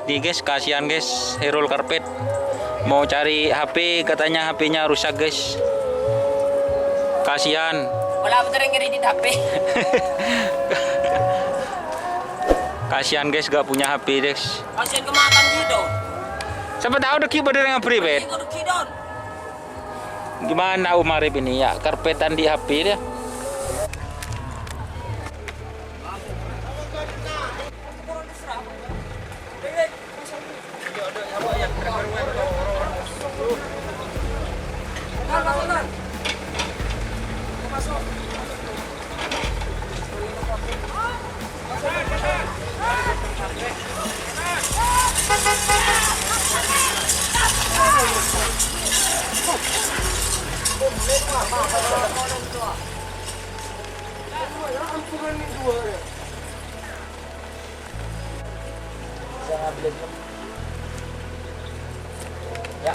Nih guys, kasihan guys, Herul Karpet mau cari HP, katanya HP-nya rusak guys. Kasihan. Wala pa rin kredit HP. Kasihan guys, gak punya HP guys. Kasihan kemakan gitu. Siapa tahu udah kibar dengan private. Ikaw kidon. Gimana Umarip ini ya, karpetan di HP dia. Ya.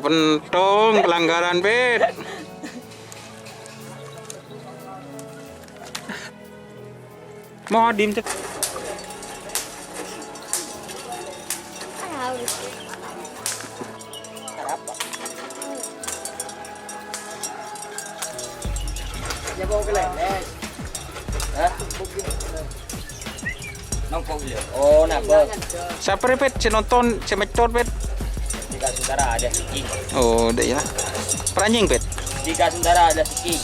Pentong pelanggaran bet. Mau dim cek. Ya bawa ke leles. Hah? Nongkong dia. Oh, napa? Siapa repet? Si nonton, si mecot bet. Jika Sundara ada Siki. Oh, udah ya. Peranjing bet. Jika Sundara ada Siki.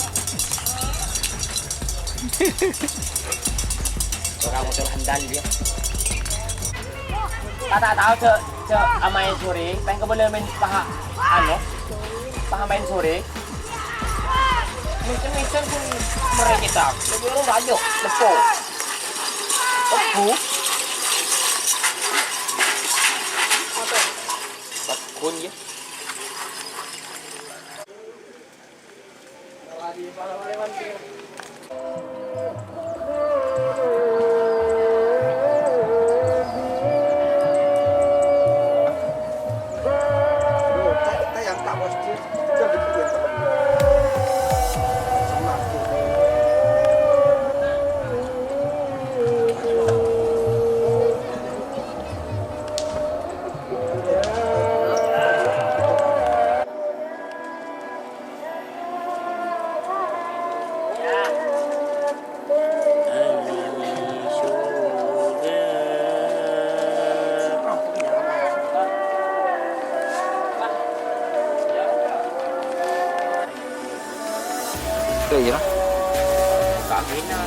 Orang motor handal dia. Tak tahu ce main sore, pengen boleh main paha paha main sore. Mungkin pun mereka kita. Lebih orang banyak, lepo. Bakun ya. Itu ya. Kakinya.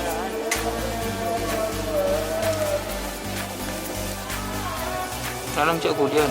Dalam cek kudian.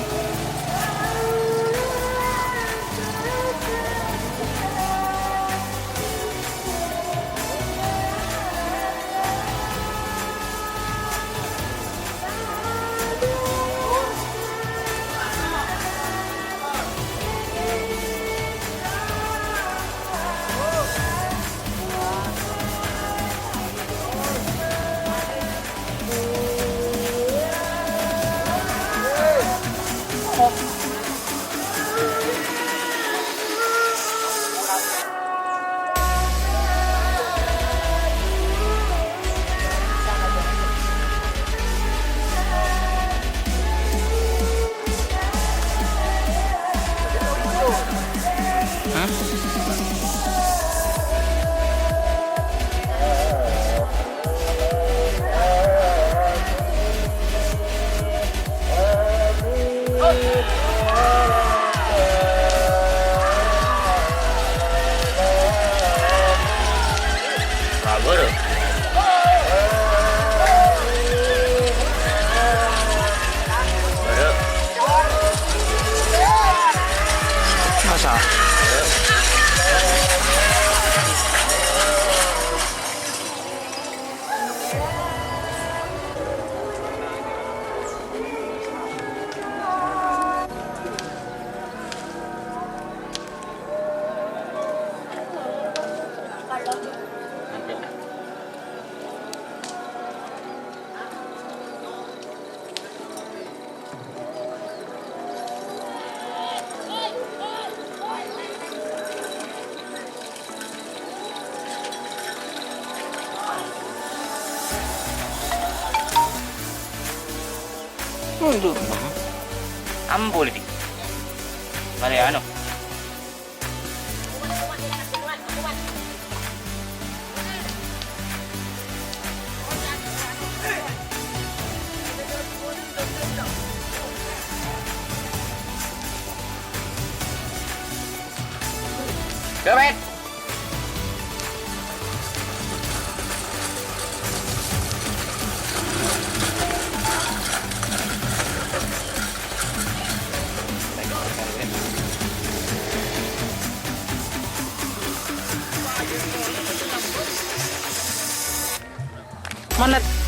Ang boleh di. Mali ano? Gawin! Mana?